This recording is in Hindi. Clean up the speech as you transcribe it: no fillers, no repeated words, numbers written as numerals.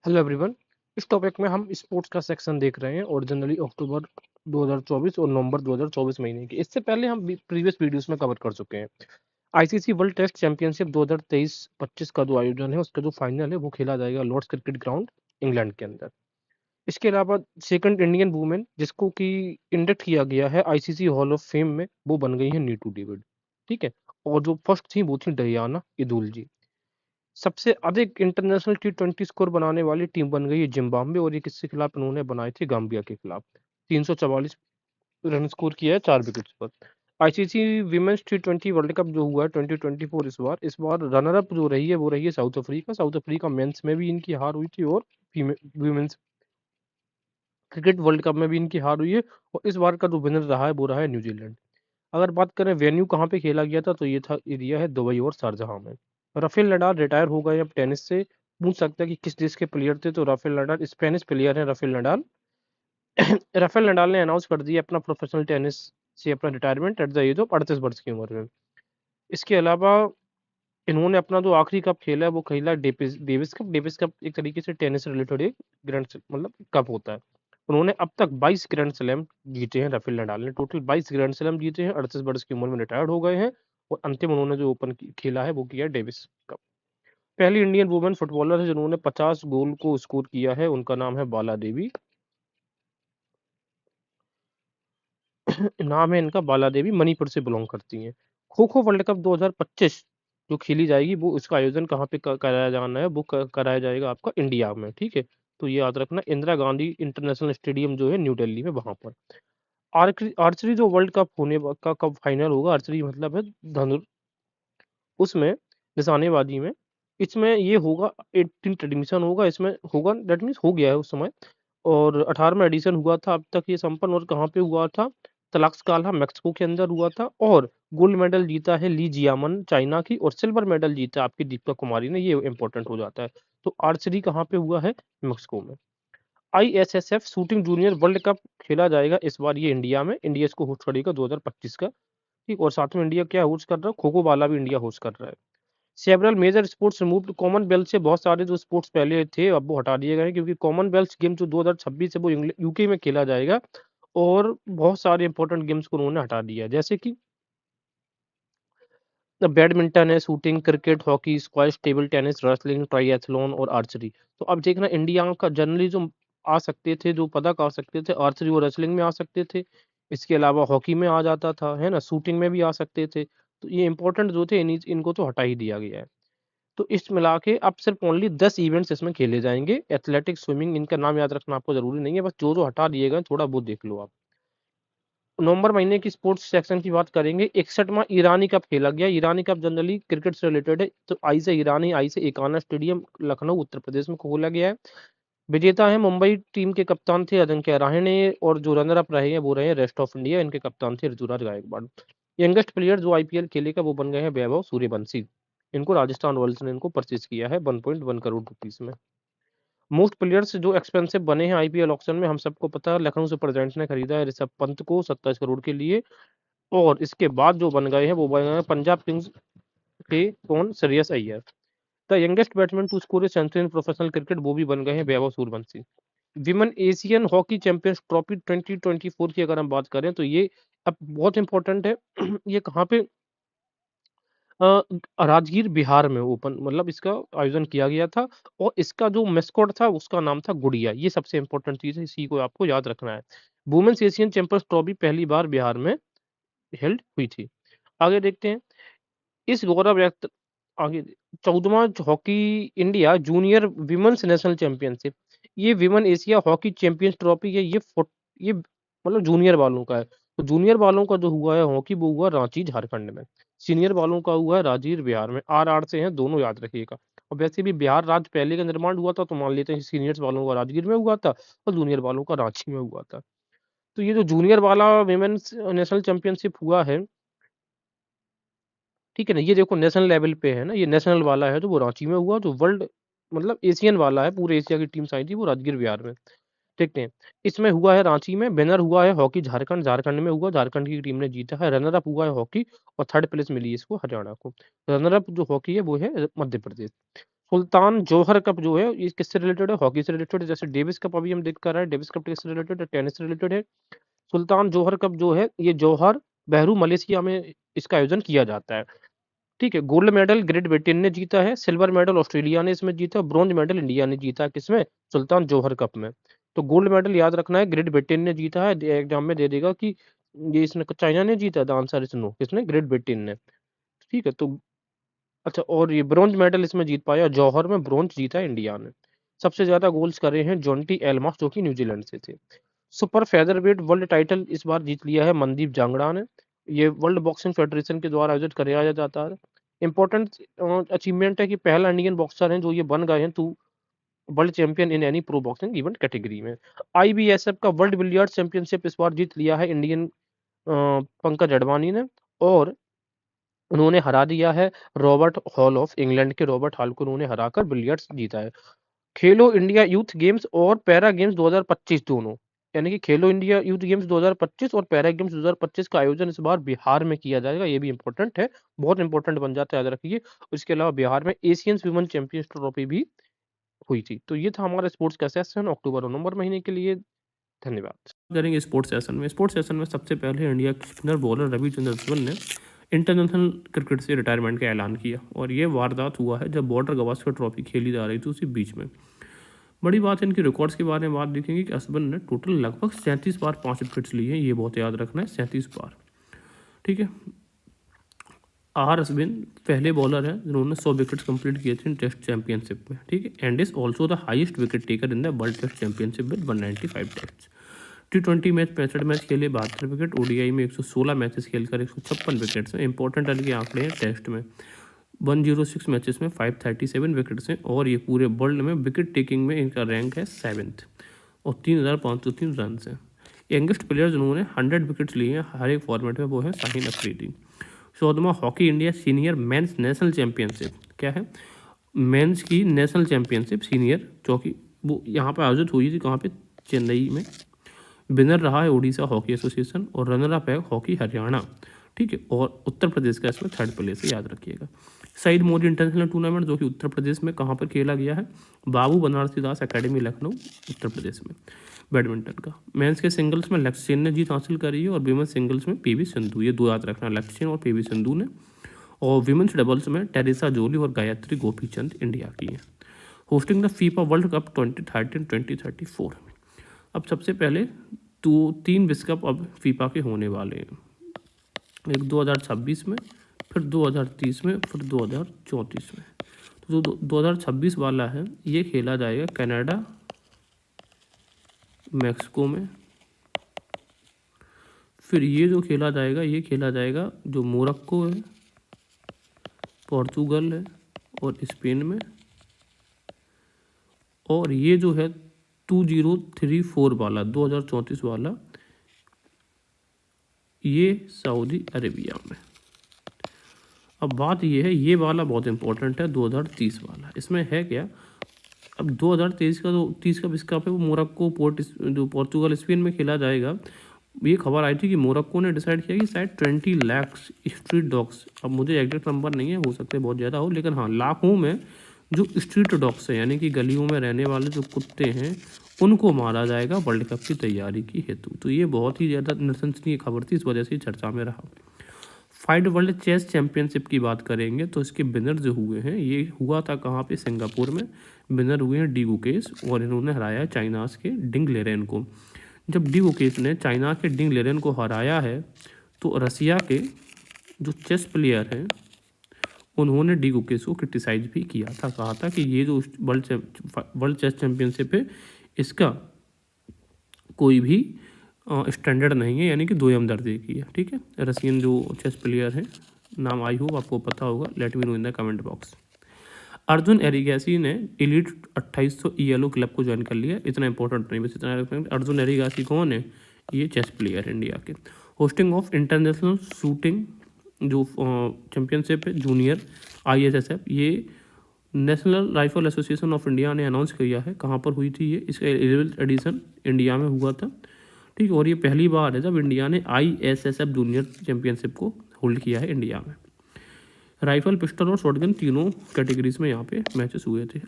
Hello everyone. इस टॉपिक में हम स्पोर्ट्स का सेक्शन देख रहे हैं और जनरली अक्टूबर 2024 और नवंबर 2024 महीने की। इससे पहले हम प्रीवियस वीडियोस में कवर कर चुके हैं। आईसीसी वर्ल्ड टेस्ट चैंपियनशिप 2023-25 का जो आयोजन है उसका जो फाइनल है वो खेला जाएगा लॉर्ड्स क्रिकेट ग्राउंड इंग्लैंड के अंदर। इसके अलावा सेकंड इंडियन वुमेन जिसको कि इंडक्ट किया गया है आईसीसी हॉल ऑफ फेम में वो बन गई है नीतू डेविड। ठीक है। और जो फर्स्ट थी वो थी डयाना इदुल जी। सबसे अधिक इंटरनेशनल टी20 स्कोर बनाने वाली टीम बन गई है जिम्बाब्वे और ये किसके खिलाफ इन्होंने बनाए थे गाम्बिया के खिलाफ। 344 रन स्कोर किया है 4 विकेट्स पर। आईसीसी विमेंस टी20 वर्ल्ड कप जो हुआ है 2024 इस बार रनर अप जो रही है वो रही है साउथ अफ्रीका मेंस में भी इनकी हार हुई थी और विमेंस क्रिकेट वर्ल्ड कप में भी इनकी हार हुई है। और इस बार का जो विनर रहा है वो रहा है न्यूजीलैंड। अगर बात करें वेन्यू कहाँ पे खेला गया था तो ये था एरिया है दुबई और शारजहां में। राफेल नडाल रिटायर हो गए अब टेनिस से। पूछ सकता है कि किस देश के प्लेयर थे तो राफेल नडाल स्पेनिश प्लेयर है राफेल नडाल। राफेल नडाल ने अनाउंस कर दिया अपना प्रोफेशनल टेनिस से अपना retirement at the age of 38 वर्ष की उम्र में। इसके अलावा इन्होंने अपना जो आखिरी कप खेला है वो खेला डेविस कप एक तरीके से टेनिस से रिलेटेड एक ग्रैंड मतलब कप होता है। उन्होंने अब तक 22 ग्रैंड स्लैम जीते हैं राफेल नडाल ने टोटल 22 ग्रैंड स्लैम जीते हैं 38 वर्ष की उम्र में रिटायर्ड हो गए हैं। और अंतिम उन्होंने जो ओपन खेला है वो किया डेविस कप। पहली इंडियन वुमेन फुटबॉलर है जिन्होंने 50 गोल को स्कोर किया है उनका नाम है बाला देवी। नाम है इनका बाला देवी मणिपुर से बिलोंग करती हैं। खो खो वर्ल्ड कप 2025 जो खेली जाएगी वो उसका आयोजन कहाँ पे कराया जाना है वो कराया जाएगा आपका इंडिया में। ठीक है। तो ये याद रखना इंदिरा गांधी इंटरनेशनल स्टेडियम जो है न्यू दिल्ली में वहां पर। आर्चरी जो वर्ल्ड कप का कब फाइनल होगा आर्चरी मतलब है धनुर उसमें निशानेबाजी में। इसमें ये होगा 18th एडिशन होगा इसमें होगा दैट मीन्स हो गया है उस समय। और 18वां एडिशन हुआ था अब तक ये संपन्न और कहाँ पे हुआ था तलाक्सकाला मैक्सिको के अंदर हुआ था। और गोल्ड मेडल जीता है ली जियामन चाइना की और सिल्वर मेडल जीता आपकी दीपिका कुमारी ने ये इंपॉर्टेंट हो जाता है। तो आर्चरी कहाँ पे हुआ है मैक्सिको में। ISSF shooting junior world cup खेला जाएगा इस बार ये इंडिया में इंडिया इसको होस्ट करेगा 2025 का। ठीक। और साथ में इंडिया क्या होस्ट कर रहा है खो खो वाला भी इंडिया होस्ट कर रहा है। Several major sports removed Commonwealth से बहुत सारे जो स्पोर्ट्स पहले थे अब वो हटा दिए गए हैं क्योंकि कॉमनवेल्थ गेम जो 2026 है वो यूके में खेला जाएगा। और बहुत सारे इंपॉर्टेंट गेम्स को उन्होंने हटा दिया है जैसे कि बैडमिंटन है shooting cricket hockey squash table tennis wrestling triathlon और आर्चरी। तो अब देखना इंडिया का जनरली जो आ सकते थे जो पदक आ सकते थे आर्चरी और रेसलिंग में आ सकते थे। इसके अलावा हॉकी में आ जाता था है ना शूटिंग में भी आ सकते थे। तो ये इंपॉर्टेंट जो थे इनको तो हटा ही दिया गया है। तो इस मिला के अब सिर्फ ओनली 10 इवेंट्स इसमें खेले जाएंगे एथलेटिक्स स्विमिंग इनका नाम याद रखना आपको जरूरी नहीं है बस जो जो हटा दिए गए थोड़ा बहुत देख लो आप। नवंबर महीने की स्पोर्ट्स सेक्शन की बात करेंगे 61वां ईरानी कप खेला गया। ईरानी कप जनरली क्रिकेट से रिलेटेड है तो आई से एकाना स्टेडियम लखनऊ उत्तर प्रदेश में खोला गया है। विजेता है मुंबई टीम के कप्तान थे अजिंक्य रहाणे और जो रनर अप रहे हैं वो रहे रेस्ट ऑफ इंडिया इनके कप्तान थे ऋतुराज गायकवाड़। यंगेस्ट प्लेयर जो आईपीएल खेलेगा वो बन गए हैं वैभव सूर्यवंशी। इनको राजस्थान रॉयल्स ने इनको परचेज किया है 1.1 करोड़ रुपीस में। मोस्ट प्लेयर्स जो एक्सपेंसिव बने हैं आईपीएल ऑक्शन में हम सबको पता है लखनऊ सुपर जायंट्स ने खरीदा है ऋषभ पंत को 27 करोड़ के लिए। और इसके बाद जो बन गए हैं वो बन गए हैं पंजाब किंग्स के कौन Shreyas Iyer. The youngest batsman to score a century in professional cricket वो भी बन गए हैं Vaibhav Suryavanshi. Women Asian hockey champions trophy 2024 की अगर हम बात करें तो ये अब बहुत इंपॉर्टेंट है। ये कहाँ पे अ, राजगीर बिहार में ओपन मतलब इसका आयोजन किया गया था। और इसका जो मेस्कॉट था उसका नाम था गुड़िया ये सबसे इंपॉर्टेंट चीज है इसी को आपको याद रखना है। वुमेन्स एशियन चैंपियंस ट्रॉफी पहली बार बिहार में हेल्ड हुई थी। आगे देखते हैं इस गौरव यात- आगे 14वां hockey India junior women's national championship. ये women Asia hockey champions trophy है ये मतलब जूनियर वालों का है। तो जूनियर वालों का जो हुआ है हॉकी वो हुआ रांची झारखंड में। सीनियर वालों का हुआ है राजगीर बिहार में आर से हैं दोनों याद रखिएगा। और वैसे भी बिहार राज्य पहले का निर्माण हुआ था तो मान लेते हैं सीनियर्स वालों का राजगीर में हुआ था और जूनियर वालों का रांची में हुआ था। तो ये जो जूनियर वाला विमेन्स नेशनल चैंपियनशिप हुआ है ठीक है ना ये देखो नेशनल लेवल पे है ना ये नेशनल वाला है तो वो रांची में हुआ जो वर्ल्ड मतलब एशियन वाला है पूरे एशिया की टीम आई थी वो राजगीर बिहार में। देखते हैं इसमें हुआ है रांची में विनर हुआ है हॉकी झारखंड में हुआ झारखंड की टीम ने जीता है। रनर अप हुआ है हॉकी और थर्ड प्लेस मिली इसको हरियाणा को। रनर अप जो हॉकी है वो है मध्य प्रदेश। सुल्तान जौहर कप जो है ये किससे रिलेटेड है? हॉकी से रिलेटेड है। जैसे डेविस कप अभी हम देख कर रहे हैं, डेविस कप किससे रिलेटेड है? टेनिस से रिलेटेड है। सुल्तान जौहर कप जो है ये जौहर बहरू मलेशिया में इसका आयोजन किया जाता है। ठीक है। गोल्ड मेडल ग्रेट ब्रिटेन ने जीता है, सिल्वर मेडल ऑस्ट्रेलिया ने इसमें जीता, ब्रॉन्ज मेडल इंडिया ने जीता है किसमें? सुल्तान जौहर कप में। तो गोल्ड मेडल याद रखना है ग्रेट ब्रिटेन ने जीता है, एग्जाम में दे देगा कि ये इसने चाइना ने जीता, द आंसर इज नो, किसने? ग्रेट ब्रिटेन ने। ठीक है। तो अच्छा, और ये ब्रॉन्ज मेडल इसमें जीत पाया, जौहर में ब्रॉन्ज जीता इंडिया ने। सबसे ज्यादा गोल्स करे हैं जॉन्टी एल्मस जो कि न्यूजीलैंड से थे। सुपर फेदरवेट वर्ल्ड टाइटल इस बार जीत लिया है मनदीप जांगड़ा ने। ये वर्ल्ड बॉक्सिंग फेडरेशन के द्वारा आयोजित कराया जाता है। इंपॉर्टेंट अचीवमेंट है कि पहला इंडियन बॉक्सर हैं जो ये बन गए हैं two world champion in any pro boxing event category में। आईबीएसएफ का वर्ल्ड बिलियर्ड चैंपियनशिप इस बार जीत लिया है इंडियन पंकज अडवाणी ने। और उन्होंने हरा दिया है रॉबर्ट हॉल ऑफ इंग्लैंड के रॉबर्ट हॉल को उन्होंने हराकर बिलियर्ड्स जीता है। खेलो इंडिया यूथ गेम्स और पैरा गेम्स 2025 दोनों, यानी कि खेलो इंडिया यूथ गेम्स 2025 और पैरा गेम्स 2025 का आयोजन इस बार बिहार में किया जाएगा। ये भी इंपॉर्टेंट है, बहुत इंपॉर्टेंट बन जाता है, याद रखिए। इसके अलावा बिहार में एशियन वुमेन चैंपियंस ट्रॉफी भी हुई थी। तो ये था हमारा स्पोर्ट्स का सेशन अक्टूबर और नवंबर महीने के लिए। धन्यवाद। करेंगे स्पोर्ट्स सेशन में सबसे पहले इंडिया के स्पिनर बॉलर रविचंद्रन अश्विन ने इंटरनेशनल क्रिकेट से रिटायरमेंट का ऐलान किया और ये वारदात हुआ है जब बॉर्डर गवास्कर ट्रॉफी खेली जा रही थी उसी बीच में। बड़ी बात है इनकी रिकॉर्ड्स के बारे में बात देखेंगे कि अश्विन ने टोटल लगभग 37 बार 5 विकेट्स लिए हैं, ये बहुत याद रखना है, 37 बार। ठीक है। आर अश्विन पहले बॉलर हैं जिन्होंने 100 विकेट्स कंप्लीट किए थे टेस्ट चैंपियनशिप में। ठीक है। And is also the highest wicket taker in the world test championship with 195 test. T20 match 65 match खेले 72 विकेट, ओडीआई में 116 मैचेस खेलकर 156 विकेट्स हैं। इंपॉर्टेंट के आंकड़े हैं टेस्ट में 106 मैचेस में 537 विकेट्स हैं और ये पूरे वर्ल्ड में विकेट टेकिंग में इनका रैंक है 7th और 3503 रन हैं। यंगेस्ट प्लेयर जिन्होंने 100 विकेट्स लिए हैं हर एक फॉर्मेट में वो है शाहीन अफरीदी। 14वां hockey India senior men's national championship, क्या है? मेंस की नेशनल चैंपियनशिप सीनियर चौकी वो यहाँ पर आयोजित हुई थी, कहाँ पे? चेन्नई में। विनर रहा है उड़ीसा हॉकी एसोसिएशन और रनर अप है हॉकी हरियाणा। ठीक है। और उत्तर प्रदेश का इसमें 3rd प्लेस है, याद रखिएगा। सईद मोदी इंटरनेशनल टूर्नामेंट जो कि उत्तर प्रदेश में कहाँ पर खेला गया है? बाबू बनारसी दास एकेडमी लखनऊ, उत्तर प्रदेश में। बैडमिंटन का मेंस के सिंगल्स में लक्ष्य सेन ने जीत हासिल करी है और विमेंस सिंगल्स में पीवी सिंधु, ये दो याद रखना, लक्ष्य सेन और पीवी सिंधु ने। और विमेंस डबल्स में टेरेसा जोली और गायत्री गोपीचंद इंडिया की हैं। Hosting the FIFA world cup 2030-2034। अब सबसे पहले 3 विश्व कप अब फीफा के होने वाले हैं, एक 2026 में, फिर 2030 में, फिर 2034 में। तो जो 2026 वाला है ये खेला जाएगा कनाडा मैक्सिको में। फिर ये जो खेला जाएगा ये खेला जाएगा जो मोरक्को है, पोर्चुगल है और स्पेन में। और ये जो है 2034 वाला 2034 वाला ये सऊदी अरेबिया में। अब बात ये है, ये वाला बहुत इंपॉर्टेंट है 2030 वाला। इसमें है क्या? अब 2023 का जो 30 का विश्व कप है वो मोरक्को जो पोर्चुगल स्पेन में खेला जाएगा। ये खबर आई थी कि मोरक्को ने डिसाइड किया कि शायद 20 लाख स्ट्रीट डॉग्स, अब मुझे एग्जैक्ट नंबर नहीं है, हो सकता है बहुत ज़्यादा हो, लेकिन हाँ लाखों में जो स्ट्रीट डॉग्स हैं यानी कि गलियों में रहने वाले जो कुत्ते हैं उनको मारा जाएगा वर्ल्ड कप की तैयारी की हेतु। तो ये बहुत ही ज़्यादा निसंसनीय खबर थी, इस वजह से चर्चा में रहा। फाइड वर्ल्ड चेस चैंपियनशिप की बात करेंगे तो इसके विनर जो हुए हैं ये हुआ था कहाँ पे? सिंगापुर में। विनर हुए हैं डी गुकेश और इन्होंने हराया चाइनास के डिंग लेरेन को। जब डी गुकेश ने चाइना के डिंग लेरेन को हराया है तो रसिया के जो चेस प्लेयर हैं उन्होंने डी गुकेश को क्रिटिसाइज भी किया था, कहा था कि ये जो वर्ल्ड चेस चैंपियनशिप है इसका कोई भी स्टैंडर्ड नहीं है, यानी कि दोयम दर्जे की है। ठीक है। रशियन जो चेस प्लेयर है, नाम आई होप आपको पता होगा, let me know in the comment box. Arjun Erigaisi ने एलीट 2800 ELO क्लब को ज्वाइन कर लिया। इतना इंपॉर्टेंट नहीं, बस इतना। अर्जुन एरिगासी कौन है? ये चेस प्लेयर इंडिया के। होस्टिंग ऑफ इंटरनेशनल शूटिंग जो चैंपियनशिप है जूनियर ISSF, ये national rifle association of India ने अनाउंस किया है। कहाँ पर हुई थी ये? इसका 11th एडिशन इंडिया में हुआ था। ठीक है। और ये पहली बार है जब इंडिया ने ISSF जूनियर चैंपियनशिप को होल्ड किया है इंडिया में। राइफल, पिस्टल और शॉटगन तीनों कैटेगरीज में यहाँ पे मैचेस हुए थे।